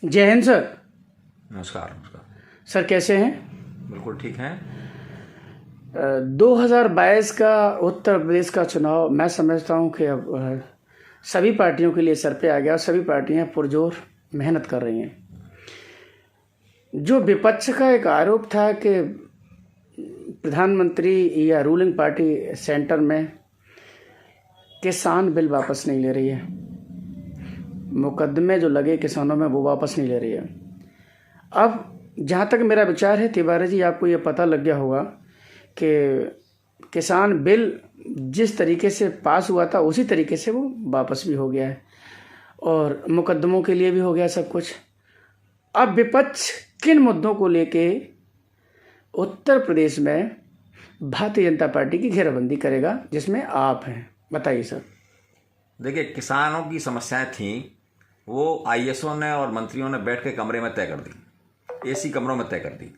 जय हिंद सर। नमस्कार। सर कैसे हैं? बिल्कुल ठीक हैं। 2022 का उत्तर प्रदेश का चुनाव मैं समझता हूं कि अब सभी पार्टियों के लिए सर पे आ गया और सभी पार्टियां पुरजोर मेहनत कर रही हैं। जो विपक्ष का एक आरोप था कि प्रधानमंत्री या रूलिंग पार्टी सेंटर में किसान बिल वापस नहीं ले रही है, मुकदमे जो लगे किसानों में वो वापस नहीं ले रही है। अब जहाँ तक मेरा विचार है तिवारी जी, आपको ये पता लग गया होगा कि किसान बिल जिस तरीके से पास हुआ था उसी तरीके से वो वापस भी हो गया है और मुकदमों के लिए भी हो गया सब कुछ। अब विपक्ष किन मुद्दों को लेके उत्तर प्रदेश में भारतीय जनता पार्टी की घेराबंदी करेगा जिसमें आप हैं, बताइए सर। देखिए, किसानों की समस्याएं थीं, वो आईएसओ ने और मंत्रियों ने बैठ के कमरे में तय कर दी, एसी कमरों में तय कर दी।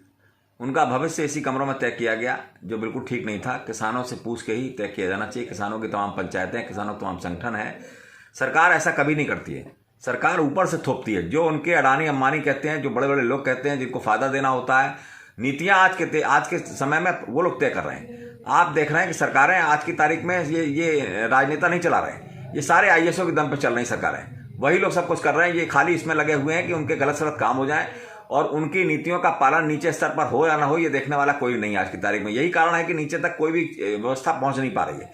उनका भविष्य एसी कमरों में तय किया गया, जो बिल्कुल ठीक नहीं था। किसानों से पूछ के ही तय किया जाना चाहिए। किसानों की तमाम पंचायतें, किसानों के तमाम संगठन हैं। सरकार ऐसा कभी नहीं करती है। सरकार ऊपर से थोपती है, जो उनके अडानी अंबानी कहते हैं, जो बड़े बड़े लोग कहते हैं, जिनको फायदा देना होता है। नीतियां आज के समय में वो लोग तय कर रहे हैं। आप देख रहे हैं कि सरकारें आज की तारीख में ये राजनेता नहीं चला रहे हैं, ये सारे आईएसओ के दम पे चल रही सरकारें। वही लोग सब कुछ कर रहे हैं। ये खाली इसमें लगे हुए हैं कि उनके गलत सलत काम हो जाए और उनकी नीतियों का पालन नीचे स्तर पर हो या ना हो, ये देखने वाला कोई नहीं आज की तारीख में। यही कारण है कि नीचे तक कोई भी व्यवस्था पहुंच नहीं पा रही है।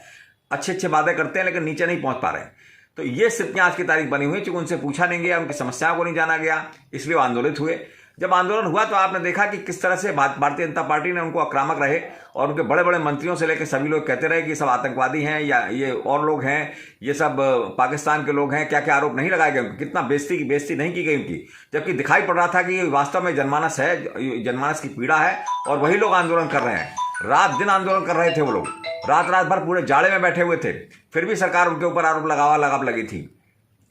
अच्छे बातें करते हैं लेकिन नीचे नहीं पहुंच पा रहे हैं। तो ये स्थितियां आज की तारीख बनी हुई, क्योंकि उनसे पूछा नहीं गया, उनकी समस्याओं को नहीं जाना गया, इसलिए वो आंदोलित हुए। जब आंदोलन हुआ तो आपने देखा कि किस तरह से भारतीय जनता पार्टी ने उनको आक्रामक रहे और उनके बड़े बड़े मंत्रियों से लेकर सभी लोग कहते रहे कि सब आतंकवादी हैं या ये और लोग हैं, ये सब पाकिस्तान के लोग हैं। क्या क्या आरोप नहीं लगाए गए, कितना बेइज्जती नहीं की गई उनकी, जबकि दिखाई पड़ रहा था कि ये वास्तव में जनमानस है, जनमानस की पीड़ा है और वही लोग आंदोलन कर रहे हैं। रात दिन आंदोलन कर रहे थे वो लोग, रात भर पूरे जाड़े में बैठे हुए थे, फिर भी सरकार उनके ऊपर आरोप लगाव लगी थी,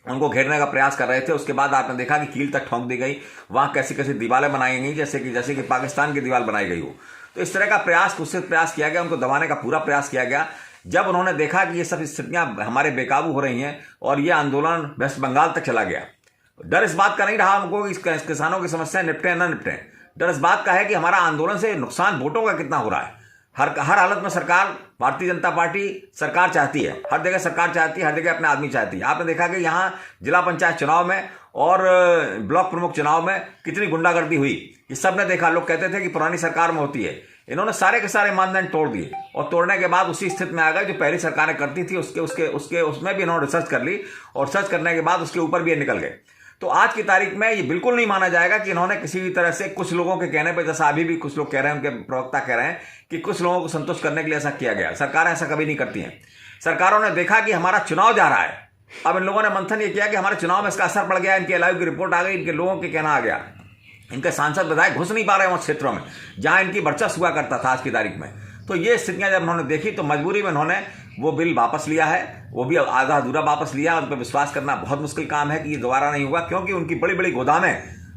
उनको घेरने का प्रयास कर रहे थे। उसके बाद आपने देखा कि कील तक ठोंक दी गई, वहां कैसी कैसी दीवारें बनाई गई, जैसे कि पाकिस्तान की दीवार बनाई गई हो। तो इस तरह का प्रयास किया गया, उनको दबाने का पूरा प्रयास किया गया। जब उन्होंने देखा कि ये सब स्थितियां हमारे बेकाबू हो रही हैं और ये आंदोलन वेस्ट बंगाल तक चला गया, डर इस बात का नहीं रहा उनको इस किसानों की समस्याएं निपटे न निपटे। डर इस बात का है कि हमारा आंदोलन से नुकसान वोटों का कितना हो रहा है। हर हालत में सरकार, भारतीय जनता पार्टी सरकार चाहती है, हर जगह सरकार चाहती है, हर जगह अपने आदमी चाहती है। आपने देखा कि यहाँ जिला पंचायत चुनाव में और ब्लॉक प्रमुख चुनाव में कितनी गुंडागर्दी हुई, ये सब ने देखा। लोग कहते थे कि पुरानी सरकार में होती है, इन्होंने सारे के सारे मानदंड तोड़ दिए और तोड़ने के बाद उसी स्थिति में आ गए जो पहली सरकारें करती थी। उसमें भी इन्होंने रिसर्च कर ली और सर्च करने के बाद उसके ऊपर भी निकल गए। तो आज की तारीख में ये बिल्कुल नहीं माना जाएगा कि इन्होंने किसी भी तरह से, कुछ लोगों के कहने पर, जैसा अभी भी कुछ लोग कह रहे हैं, उनके प्रवक्ता कह रहे हैं कि कुछ लोगों को संतुष्ट करने के लिए ऐसा किया गया। सरकारें ऐसा कभी नहीं करती हैं। सरकारों ने देखा कि हमारा चुनाव जा रहा है, अब इन लोगों ने मंथन ये किया कि हमारे चुनाव में इसका असर पड़ गया, इनके एलआईयू की रिपोर्ट आ गई, इनके लोगों के कहना आ गया, इनके सांसद विधायक घुस नहीं पा रहे हैं उस क्षेत्रों में जहां इनकी वर्चस्व हुआ करता था आज की तारीख में। तो ये स्थितियां जब उन्होंने देखी तो मजबूरी में उन्होंने वो बिल वापस लिया है, वो भी आधा अधूरा वापस लिया। उन पर विश्वास करना बहुत मुश्किल काम है कि ये दोबारा नहीं होगा, क्योंकि उनकी बड़ी बड़ी गोदामें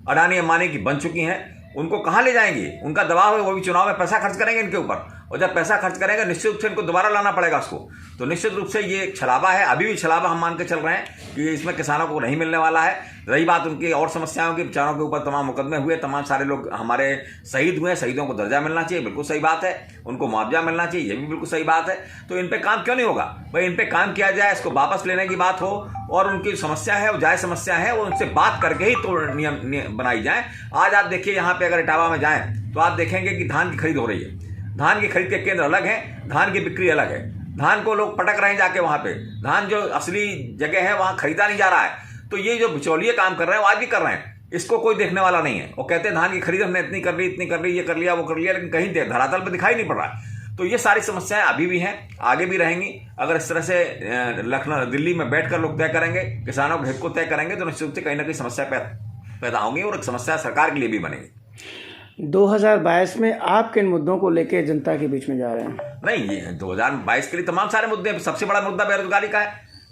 अडानी अंबानी की बन चुकी हैं। उनको कहाँ ले जाएंगी, उनका दबाव है, वो भी चुनाव में पैसा खर्च करेंगे इनके ऊपर, और जब पैसा खर्च करेंगे निश्चित रूप से इनको दोबारा लाना पड़ेगा उसको। तो निश्चित रूप से ये छलावा है, अभी भी छलावा हम मान के चल रहे हैं कि इसमें किसानों को नहीं मिलने वाला है। रही बात उनकी और समस्याओं की, बेचारों के ऊपर तमाम मुकदमे हुए, तमाम सारे लोग हमारे शहीद हुए, शहीदों को दर्जा मिलना चाहिए, बिल्कुल सही बात है, उनको मुआवजा मिलना चाहिए, ये भी बिल्कुल सही बात है। तो इन पे काम क्यों नहीं होगा भाई, इन पे काम किया जाए, इसको वापस लेने की बात हो और उनकी समस्या है, वो जायज समस्या है, वो उनसे बात करके ही तो नियम बनाई जाए। आज आप देखिए यहाँ पे अगर इटावा में जाएं तो आप देखेंगे कि धान की खरीद हो रही है, धान की खरीद के केंद्र अलग है, धान की बिक्री अलग है, धान को लोग पटक रहे हैं जाके वहां पे, धान जो असली जगह है वहां खरीदा नहीं जा रहा है। तो ये जो बिचौलिए काम कर रहे हैं वो आज भी कर रहे हैं, इसको कोई देखने वाला नहीं है। वो कहते हैं धान की खरीद हमने इतनी कर ली, ये कर लिया, वो कर लिया, लेकिन कहीं धरातल पर दिखाई नहीं पड़ रहा है। तो ये सारी समस्याएं अभी भी हैं, आगे भी रहेंगी। अगर इस तरह से लखनऊ दिल्ली में बैठकर लोग तय करेंगे, किसानों के हित को तय करेंगे, तो निश्चित रूप से कहीं ना कहीं समस्या पैदा होंगी और एक समस्या सरकार के लिए भी बनेगी। 2022 में आप किन मुद्दों को लेकर जनता के बीच में जा रहे हैं? नहीं, ये 2022 के लिए तमाम सारे मुद्दे हैं। सबसे बड़ा मुद्दा बेरोजगारी का है।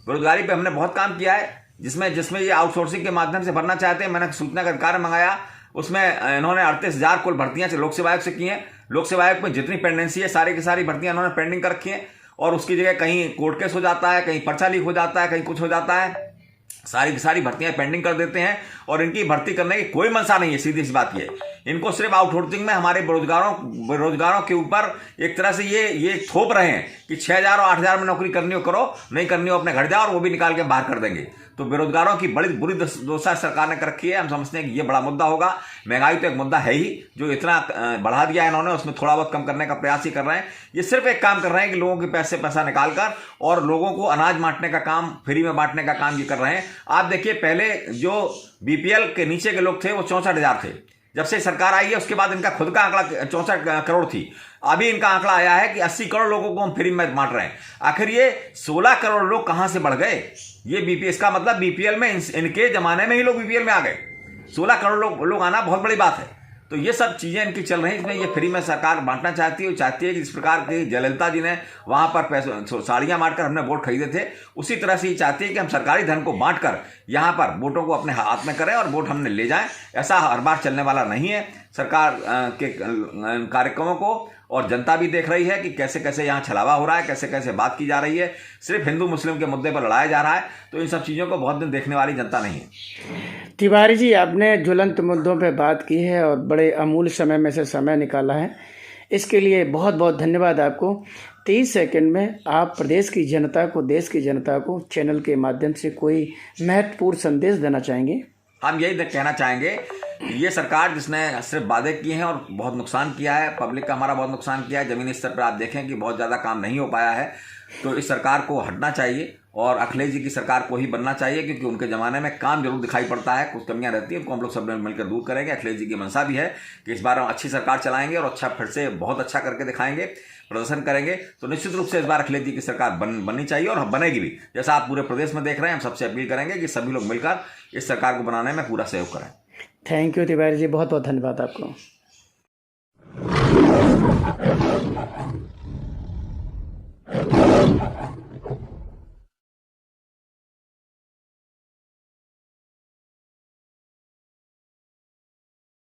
बेरोजगारी पे हमने बहुत काम किया है, जिसमें ये आउटसोर्सिंग के माध्यम से भरना चाहते हैं। मैंने सूचना का अधिकार मंगाया, उसमें इन्होंने 38,000 कुल भर्तियां लोक सेवा आयोग से की हैं। लोक सेवा आयोग में जितनी पेंडेंसी है सारी की सारी भर्तियां इन्होंने पेंडिंग कर रखी हैं, और उसकी जगह कहीं कोर्ट केस हो जाता है, कहीं पर्चा लीक हो जाता है, कहीं कुछ हो जाता है, सारी की सारी भर्तियां पेंडिंग कर देते हैं। और इनकी भर्ती करने की कोई मंशा नहीं है, सीधी सी बात ये। इनको सिर्फ आउटसोर्सिंग में हमारे बेरोजगारों के ऊपर एक तरह से ये थोप रहे हैं कि 6,000 और 8,000 में नौकरी करनी हो करो, नहीं करनी हो अपने घर जाओ, और वो भी निकाल के बाहर कर देंगे। तो बेरोजगारों की बड़ी बुरी दशा सरकार ने कर रखी है। हम समझते हैं कि ये बड़ा मुद्दा होगा। महंगाई तो एक मुद्दा है ही, जो इतना बढ़ा दिया है इन्होंने, उसमें थोड़ा बहुत कम करने का प्रयास ही कर रहे हैं। ये सिर्फ एक काम कर रहे हैं कि लोगों के पैसा निकाल कर और लोगों को अनाज बांटने का काम, फ्री में बांटने का काम ये कर रहे हैं। आप देखिए, पहले जो बीपीएल के नीचे के लोग थे वो 64,000 थे। जब से सरकार आई है उसके बाद इनका खुद का आंकड़ा 64 करोड़ थी। अभी इनका आंकड़ा आया है कि 80 करोड़ लोगों को हम फ्री में बांट रहे हैं। आखिर ये 16 करोड़ लोग कहां से बढ़ गए? ये बीपीएल, इसका मतलब बीपीएल में इनके जमाने में ही लोग बीपीएल में आ गए। 16 करोड़ लोग आना बहुत बड़ी बात है। तो ये सब चीजें इनकी चल रही हैं, इसमें ये फ्री में सरकार बांटना चाहती है। चाहती है कि जिस प्रकार की जयललिता जी ने वहां पर पैसों साड़ियां बांटकर हमने वोट खरीदे थे, उसी तरह से ये चाहती है कि हम सरकारी धन को बांटकर यहां पर वोटों को अपने हाथ में करें और वोट हमने ले जाएं। ऐसा हर बार चलने वाला नहीं है। सरकार के कार्यक्रमों को और जनता भी देख रही है कि कैसे कैसे यहाँ छलावा हो रहा है, कैसे कैसे बात की जा रही है, सिर्फ हिंदू मुस्लिम के मुद्दे पर लड़ाया जा रहा है। तो इन सब चीज़ों को बहुत दिन देखने वाली जनता नहीं है। तिवारी जी, आपने ज्वलंत मुद्दों पे बात की है और बड़े अमूल्य समय में से समय निकाला है, इसके लिए बहुत बहुत धन्यवाद आपको। 30 सेकंड में आप प्रदेश की जनता को, देश की जनता को चैनल के माध्यम से कोई महत्वपूर्ण संदेश देना चाहेंगे? हम यही कहना चाहेंगे, ये सरकार जिसने सिर्फ वादे किए हैं और बहुत नुकसान किया है, पब्लिक का हमारा बहुत नुकसान किया है। जमीनी स्तर पर आप देखें कि बहुत ज़्यादा काम नहीं हो पाया है। तो इस सरकार को हटना चाहिए और अखिलेश जी की सरकार को ही बनना चाहिए, क्योंकि उनके ज़माने में काम जरूर दिखाई पड़ता है, कुछ कमियां रहती हैं, उनको हम लोग सब मिलकर दूर करेंगे। अखिलेश जी की मंशा भी है कि इस बार हम अच्छी सरकार चलाएंगे और अच्छा, फिर से बहुत अच्छा करके दिखाएंगे, प्रदर्शन करेंगे। तो निश्चित रूप से इस बार अखिलेश जी की सरकार बननी चाहिए और बनेगी भी। जैसा आप पूरे प्रदेश में देख रहे हैं, हम सबसे अपील करेंगे कि सभी लोग मिलकर इस सरकार को बनाने में पूरा सहयोग करें। थैंक यू तिवारी जी, बहुत बहुत धन्यवाद आपको।